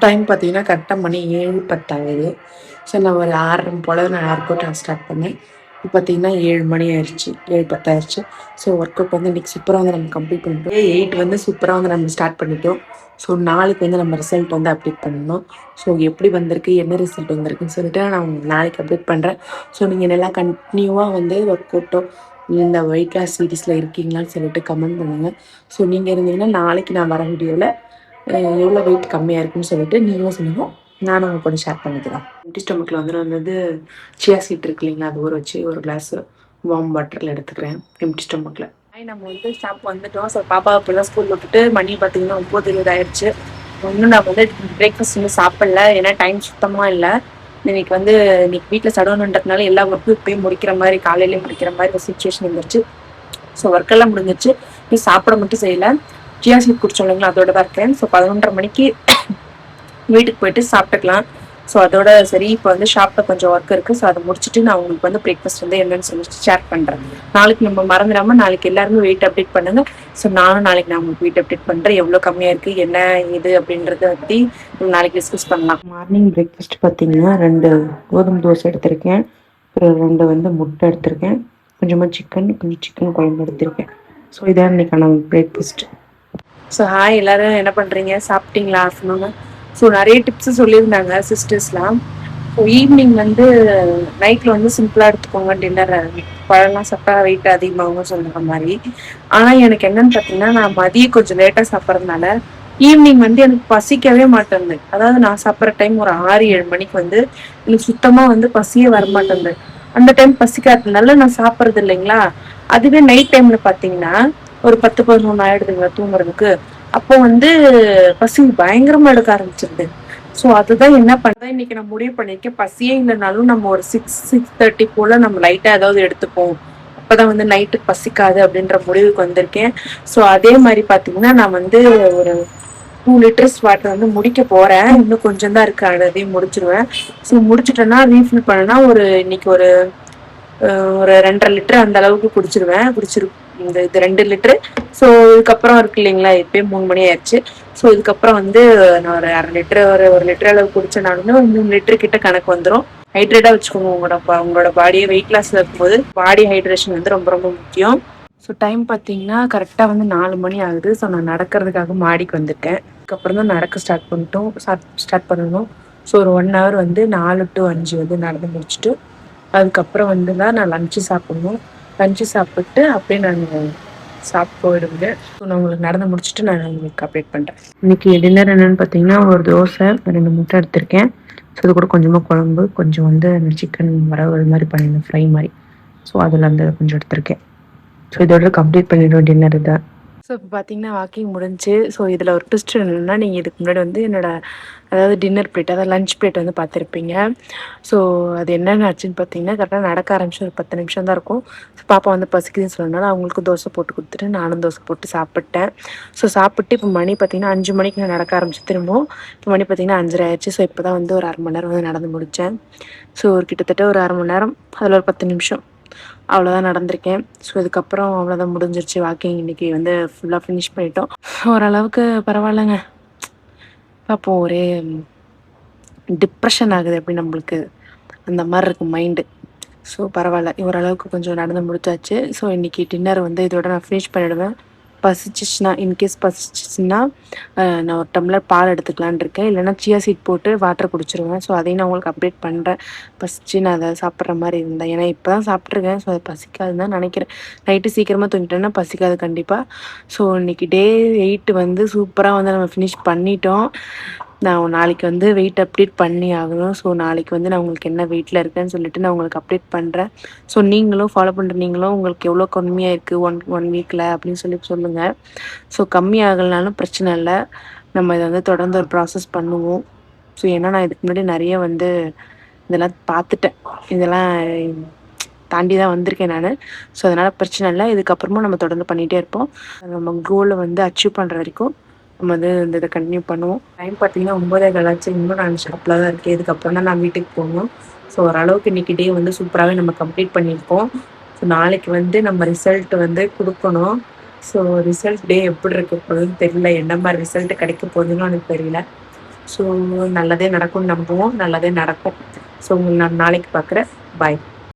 Time பார்த்தீங்கன்னா கரெக்டாக மணி 7:10 so நான் ஒரு 6:30 போல் நான் ஒர்க் அவுட் ஸ்டார்ட் பண்ணேன். இப்போ பார்த்தீங்கன்னா 7 மணி ஆயிடுச்சு, 7:10 ஆயிடுச்சு. ஸோ ஒர்க் அவுட் வந்து இன்றைக்கி சூப்பராக வந்து நம்ம கம்ப்ளீட் பண்ணிட்டோம். 8 வந்து சூப்பராக வந்து நம்ம ஸ்டார்ட் பண்ணிட்டோம். ஸோ நாளைக்கு வந்து நம்ம ரிசல்ட் வந்து அப்டேட் பண்ணணும். ஸோ எப்படி வந்திருக்கு, என்ன ரிசல்ட் வந்திருக்குன்னு சொல்லிட்டு நான் உங்களுக்கு நாளைக்கு அப்டேட் பண்ணுறேன். ஸோ நீங்கள் நல்லா கண்டினியூவாக வந்து ஒர்க் அவுட்டோ இந்த வெயிட் லாஸ் சீரீஸில் இருக்கீங்களான்னு சொல்லிட்டு கமெண்ட் பண்ணுங்கள். ஸோ நீங்கள் இருந்தீங்கன்னா நாளைக்கு நான் வர வீடியோவில் எவ்வளோ வெயிட் கம்மியாக இருக்குன்னு சொல்லிட்டு நீங்களும் சொல்லுங்க, நானும் உங்க கூட ஷேர் பண்ணிக்கிறேன். எம்டி ஸ்டொமக்கில் வந்து சியா சீட் இருக்கு இல்லைங்களா, அது ஊற வச்சு ஒரு கிளாஸ் வார்ம் வாட்டரில் எடுத்துக்கிறேன் எம்டி ஸ்டொமக்கில். நம்ம வந்து ஸ்டாப் வந்துட்டோம். ஸோ பாப்பா இப்போலாம் ஸ்கூல் விட்டுட்டு மணி பார்த்தீங்கன்னா 9:20 ஆயிடுச்சு. இன்னும் நான் வந்து பிரேக்ஃபாஸ்ட் இன்னும் சாப்பிடல, ஏன்னா டைம் சுத்தமாக இல்லை. இன்னைக்கு வீட்டில் சடவுன்றதுனால எல்லா ஒர்க்கும் இப்போயும் முடிக்கிற மாதிரி, காலையிலேயே முடிக்கிற மாதிரி ஒரு சுச்சுவேஷன் இருந்துச்சு. ஸோ ஒர்க்கெல்லாம் முடிஞ்சிச்சு, இன்னும் சாப்பிட மட்டும் செய்யலை. ஜியா சீட் குடிச்சோம் இல்லைங்களா, அதோட தான் இருக்கேன். ஸோ 11:30 மணிக்கு வீட்டுக்கு போயிட்டு சாப்பிட்டுக்கலாம். ஸோ அதோட சரி, இப்போ வந்து ஷாப்பில் கொஞ்சம் ஒர்க் இருக்குது. ஸோ அதை முடிச்சுட்டு நான் உங்களுக்கு வந்து பிரேக்ஃபாஸ்ட் வந்து என்னன்னு சொல்லிட்டு ஷேர் பண்ணுறேன். நாளைக்கு நம்ம மறந்துடாமல் நாளைக்கு எல்லாருமே வெயிட் அப்டேட் பண்ணுங்க. ஸோ நானும் நாளைக்கு நான் உங்களுக்கு வெயிட் அப்டேட் பண்ணுறேன், எவ்வளோ கம்மியாக இருக்குது என்ன இது அப்படின்றத பற்றி நாளைக்கு டிஸ்கஸ் பண்ணலாம். மார்னிங் பிரேக்ஃபாஸ்ட் பார்த்தீங்கன்னா 2 கோதுமை தோசை எடுத்திருக்கேன், அப்புறம் 2 வந்து முட்டை எடுத்திருக்கேன், கொஞ்சமாக கொஞ்சம் சிக்கன் குழம்பு எடுத்திருக்கேன். ஸோ இதான் இன்னைக்கான பிரேக்ஃபாஸ்ட். ஸோ ஹாய் எல்லோரும், என்ன பண்ணுறீங்க, சாப்பிட்டீங்களா ஆஃப்டர்நூனு? ஸோ நிறைய டிப்ஸு சொல்லியிருந்தாங்க சிஸ்டர்ஸ்லாம். ஸோ ஈவினிங் வந்து நைட்டில் வந்து சிம்பிளாக எடுத்துக்கோங்க டின்னர், பழம்லாம் சாப்பிட்டா வெயிட் அதிகமாகும் சொல்கிற மாதிரி. ஆனால் எனக்கு என்னன்னு பார்த்தீங்கன்னா, நான் மதியம் கொஞ்சம் லேட்டாக சாப்பிட்றதுனால ஈவினிங் வந்து எனக்கு பசிக்கவே மாட்டேங்குது. அதாவது நான் சாப்பிட்ற டைம் ஒரு 6-7 மணிக்கு வந்து எனக்கு சுத்தமாக வந்து பசியே வரமாட்டேங்குது. அந்த டைம் பசிக்காததுனால நான் சாப்பிட்றது இல்லைங்களா. அதுவே நைட் டைமில் பார்த்தீங்கன்னா ஒரு 10-11 ஆயிடுதுங்களா தூங்குறதுக்கு. அப்போ வந்து பசி பயங்கரமா எடுக்க ஆரம்பிச்சிருது. ஸோ அதுதான் என்ன பண்ணதான் இன்னைக்கு நான் முடிவு பண்ணியிருக்கேன், பசியே இல்லைனாலும் நம்ம ஒரு 6-6:30 போல நம்ம லைட்டா ஏதாவது எடுத்துப்போம், அப்பதான் வந்து நைட்டுக்கு பசிக்காது அப்படின்ற முடிவுக்கு வந்திருக்கேன். ஸோ அதே மாதிரி பாத்தீங்கன்னா நான் வந்து ஒரு 2 லிட்டர்ஸ் வாட்டர் வந்து முடிக்க போறேன். இன்னும் கொஞ்சம் தான் இருக்கு, அதையும் முடிச்சிருவேன். ஸோ முடிச்சுட்டேன்னா ரீஃபில் பண்ணனா இன்னைக்கு ஒரு 2.5 லிட்டர் அந்த அளவுக்கு இந்த இது 2 லிட்டரு. ஸோ இதுக்கப்புறம் இருக்கு இல்லைங்களா, இப்பயும் 3 மணி ஆயிடுச்சு. ஸோ இதுக்கப்புறம் வந்து நான் ஒரு 1/2 லிட்டர் ஒரு லிட்டர் அளவு குடிச்சேனாலுமே 3 லிட்டர் கிட்ட கணக்கு வந்துடும். ஹைட்ரேட்டா வச்சுக்கோங்க உங்களோட பாடியை. வெயிட் லாஸ்ல இருக்கும்போது பாடி ஹைட்ரேஷன் வந்து ரொம்ப ரொம்ப முக்கியம். ஸோ டைம் பார்த்தீங்கன்னா கரெக்டாக வந்து 4 மணி ஆகுது. ஸோ நான் நடக்கிறதுக்காக மாடிக்கு வந்துட்டேன். அதுக்கப்புறம் தான் நடக்க ஸ்டார்ட் பண்ணணும். ஸோ ஒரு 1 hour வந்து 4 to 5 வந்து நடந்து முடிச்சுட்டு அதுக்கப்புறம் வந்து தான் நான் லஞ்சு சாப்பிடணும். லஞ்சு சாப்பிட்டு அப்படியே நான் சாப்பிட்டு போயிடுவேன். ஸோ நான் உங்களுக்கு நடந்து முடிச்சுட்டு நான் உங்களுக்கு அப்டேட் பண்ணுறேன். இன்னைக்கு டின்னர் என்னென்னு பார்த்தீங்கன்னா, ஒரு தோசை, 2 முட்டை எடுத்திருக்கேன். ஸோ அது கூட கொஞ்சமாக குழம்பு, கொஞ்சம் வந்து சிக்கன் வறுவல் மாதிரி பண்ணியிருந்தேன், ஃப்ரை மாதிரி. ஸோ அதில் வந்து கொஞ்சம் எடுத்திருக்கேன். ஸோ இதோட கம்ப்ளீட் பண்ணிடுவோம் டின்னர் இதை. ஸோ இப்போ பார்த்தீங்கன்னா வாக்கிங் முடிஞ்சு. ஸோ இதில் ஒரு ட்விஸ்ட் என்னென்னா, நீங்கள் இதுக்கு முன்னாடி வந்து அதாவது டின்னர் பிளேட், அதாவது லஞ்ச் பிளேட் வந்து பார்த்துருப்பீங்க. ஸோ அது என்னென்ன ஆச்சுன்னு பார்த்தீங்கன்னா, கரெக்டாக நடக்க ஆரம்பிச்சு ஒரு 10 நிமிஷம் தான் இருக்கும். ஸோ பாப்பா வந்து பசிக்குதுன்னு சொன்னனால அவங்களுக்கு தோசை போட்டு கொடுத்துட்டு நானும் தோசை போட்டு சாப்பிட்டேன். ஸோ சாப்பிட்டு இப்போ மணி பார்த்தீங்கன்னா 5 மணிக்கு நான் நடக்க ஆரம்பிச்சு திரும்பவும். இப்போ மணி பார்த்தீங்கன்னா 5:30 ஆயிடுச்சு. ஸோ இப்போ தான் வந்து ஒரு 1/2 மணி நேரம் வந்து நடந்து முடித்தேன். ஸோ கிட்டத்தட்ட ஒரு 1/2 மணி நேரம், அதில் ஒரு 10 நிமிஷம் அவ்வளோதான் நடந்திருக்கேன். ஸோ இதுக்கப்புறம் அவ்வளோதான் முடிஞ்சிருச்சு வாக்கிங். இன்றைக்கி வந்து ஃபுல்லாக ஃபினிஷ் பண்ணிட்டோம். ஓரளவுக்கு பரவாயில்லைங்க. பார்ப்போம், ஒரே டிப்ரெஷன் ஆகுது அப்படி நம்மளுக்கு, அந்த மாதிரி இருக்குது மைண்டு. ஸோ பரவாயில்ல, ஓரளவுக்கு கொஞ்சம் நடந்து முடிச்சாச்சு. ஸோ இன்றைக்கி டின்னர் வந்து இதோட நான் ஃபினிஷ் பண்ணிவிடுவேன். இன்கேஸ் பசிச்சிச்சுன்னா நான் ஒரு டம்ளர் பால் எடுத்துக்கலான் இருக்கேன், இல்லைனா சியா சீட் போட்டு வாட்டர் குடிச்சிருவேன். ஸோ அதையும் நான் உங்களுக்கு அப்டேட் பண்ணுறேன், பசிச்சு நான் அதை சாப்பிட்ற மாதிரி இருந்தேன். ஏன்னா இப்போ தான் சாப்பிட்ருக்கேன். ஸோ அது பசிக்காதுன்னு தான் நினைக்கிறேன். நைட்டு சீக்கிரமாக தூங்கிட்டேன்னா பசிக்காது கண்டிப்பாக. ஸோ இன்றைக்கி டே 8 வந்து சூப்பராக வந்து நம்ம ஃபினிஷ் பண்ணிட்டோம். நான் நாளைக்கு வந்து வெயிட் அப்டேட் பண்ணி ஆகணும். ஸோ நாளைக்கு வந்து நான் உங்களுக்கு என்ன வெயிட்டில் இருக்கேன்னு சொல்லிட்டு நான் உங்களுக்கு அப்டேட் பண்ணுறேன். ஸோ நீங்களும் ஃபாலோ பண்ணுற நீங்களும் உங்களுக்கு எவ்வளோ கம்மியாக இருக்குது ஒன் வீக்கில் அப்படின்னு சொல்லுங்கள். ஸோ கம்மி ஆகலைனாலும் பிரச்சனை இல்லை, நம்ம இதை வந்து தொடர்ந்து ஒரு ப்ராசஸ் பண்ணுவோம். ஸோ ஏன்னா நான் இதுக்கு முன்னாடி நிறைய வந்து இதெல்லாம் பார்த்துட்டேன், இதெல்லாம் தாண்டி தான் வந்திருக்கேன் நான். ஸோ அதனால் பிரச்சனை இல்லை, இதுக்கப்புறமும் நம்ம தொடர்ந்து பண்ணிகிட்டே இருப்போம். நம்ம கோலை வந்து அச்சீவ் பண்ணுற வரைக்கும் நம்ம வந்து இந்த இதை கண்டினியூ பண்ணுவோம். டைம் பார்த்தீங்கன்னா 9:15 ஆச்சு. இன்னும் நான் ஷாப்பில் தான் இருக்கேன். இதுக்கப்புறம் தான் நான் வீட்டுக்கு போகணும். ஸோ ஓரளவுக்கு இன்றைக்கி டே வந்து சூப்பராகவே நம்ம கம்ப்ளீட் பண்ணியிருக்கோம். ஸோ நாளைக்கு வந்து நம்ம ரிசல்ட் வந்து கொடுக்கணும். ஸோ ரிசல்ட் டே எப்படி இருக்க போகுதுன்னு தெரியல, என்ன மாதிரி ரிசல்ட் கிடைக்க போகுதுன்னு எனக்கு தெரியல. ஸோ நல்லதே நடக்கும்னு நம்புவோம், நல்லதே நடக்கும். ஸோ உங்களை நான் நாளைக்கு பார்க்குறேன். பாய்.